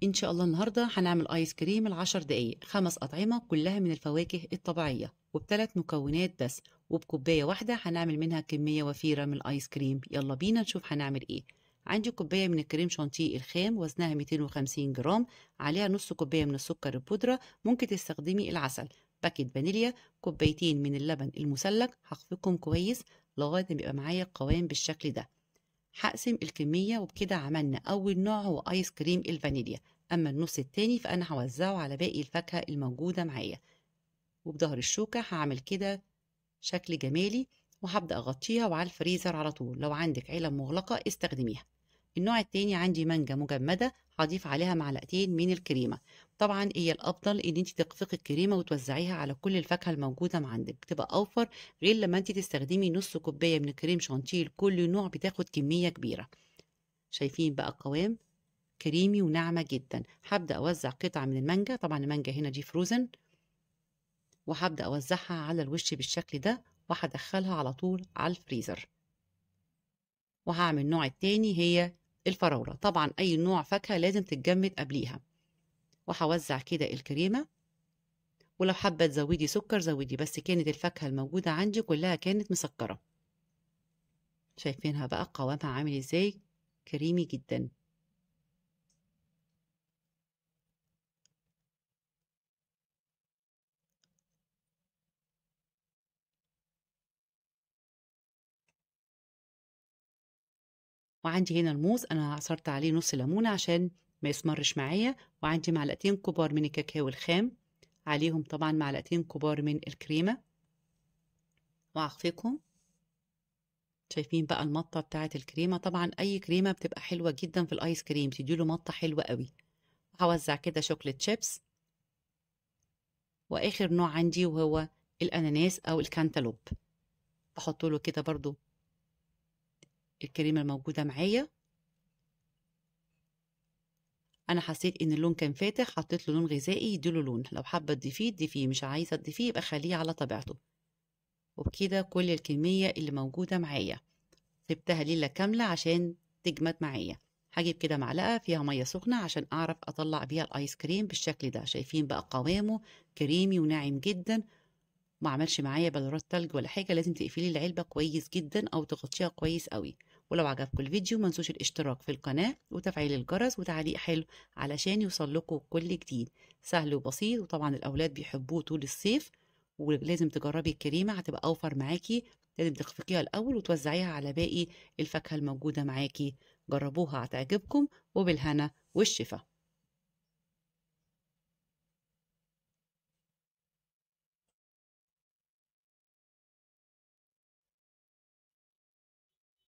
إن شاء الله النهاردة هنعمل آيس كريم ل10 دقايق، 5 أطعمة كلها من الفواكه الطبيعية وب3 مكونات بس، وبكوباية واحدة هنعمل منها كمية وفيرة من الآيس كريم. يلا بينا نشوف هنعمل إيه. عندي كوباية من الكريم شانتيه الخام وزنها 250 جرام، عليها نص كوباية من السكر البودرة، ممكن تستخدمي العسل، باكيت فانيليا، كوبايتين من اللبن المثلج. هخفقهم كويس لغاية ما يبقى معايا القوام بالشكل ده. هقسم الكمية وبكده عملنا أول نوع هو آيس كريم الفانيليا، أما النص التاني فأنا هوزعه على باقي الفاكهة الموجودة معايا. وبظهر الشوكة هعمل كده شكل جمالي، وهبدأ أغطيها وعلى الفريزر على طول. لو عندك علب مغلقة استخدميها. النوع التاني عندي مانجا مجمدة، هضيف عليها معلقتين من الكريمة. طبعا هي الأفضل إن انت تخفقي الكريمة وتوزعيها على كل الفاكهة الموجودة عندك، بتبقى أوفر، غير لما انت تستخدمي نص كوباية من كريم شانتيه لكل نوع، بتاخد كمية كبيرة. شايفين بقى القوام كريمي وناعمة جدا. هبدأ أوزع قطعة من المانجا، طبعا المانجا هنا دي فروزن، وهبدأ أوزعها على الوش بالشكل ده، وهدخلها على طول على الفريزر. وهعمل النوع التاني هي الفراولة، طبعا أي نوع فاكهة لازم تتجمد قبليها. وهوزع كده الكريمة، ولو حابة تزودي سكر زودي، بس كانت الفاكهة الموجودة عندي كلها كانت مسكرة. شايفينها بقى قوامها عامل ازاي، كريمي جدا. وعندي هنا الموز، انا عصرت عليه نص ليمونة عشان ما يسمرش معايا. وعندي معلقتين كبار من الكاكاو الخام، عليهم طبعا معلقتين كبار من الكريمة، وهخفقهم. شايفين بقى المطة بتاعة الكريمة، طبعا أي كريمة بتبقى حلوة جدا في الآيس كريم، تديله مطة حلوة قوي. هوزع كده شوكليت شيبس. وآخر نوع عندي وهو الأناناس أو الكانتالوب، بحط له كده برضو الكريمة الموجودة معايا. أنا حسيت إن اللون كان فاتح، حطيت له لون غذائي يديله لون، لو حابة تضيفيه تضيفيه، مش عايزة تضيفيه يبقى خليه على طبيعته. وبكده كل الكمية اللي موجودة معايا سبتها ليلة كاملة عشان تجمد معايا. هجيب كده معلقة فيها مية سخنة عشان أعرف أطلع بيها الآيس كريم بالشكل ده. شايفين بقى قوامه كريمي وناعم جدا، ما عملش معايا بلورات تلج ولا حاجة. لازم تقفلي العلبة كويس جدا أو تغطيها كويس قوي. ولو عجبكم الفيديو منسوش الاشتراك في القناة وتفعيل الجرس وتعليق حلو علشان يوصل لكم كل جديد. سهل وبسيط، وطبعا الأولاد بيحبوه طول الصيف. ولازم تجربي الكريمة، هتبقى أوفر معاكي. لازم تخفقيها الأول وتوزعيها على باقي الفاكهة الموجودة معاكي. جربوها هتعجبكم، وبالهنا والشفا.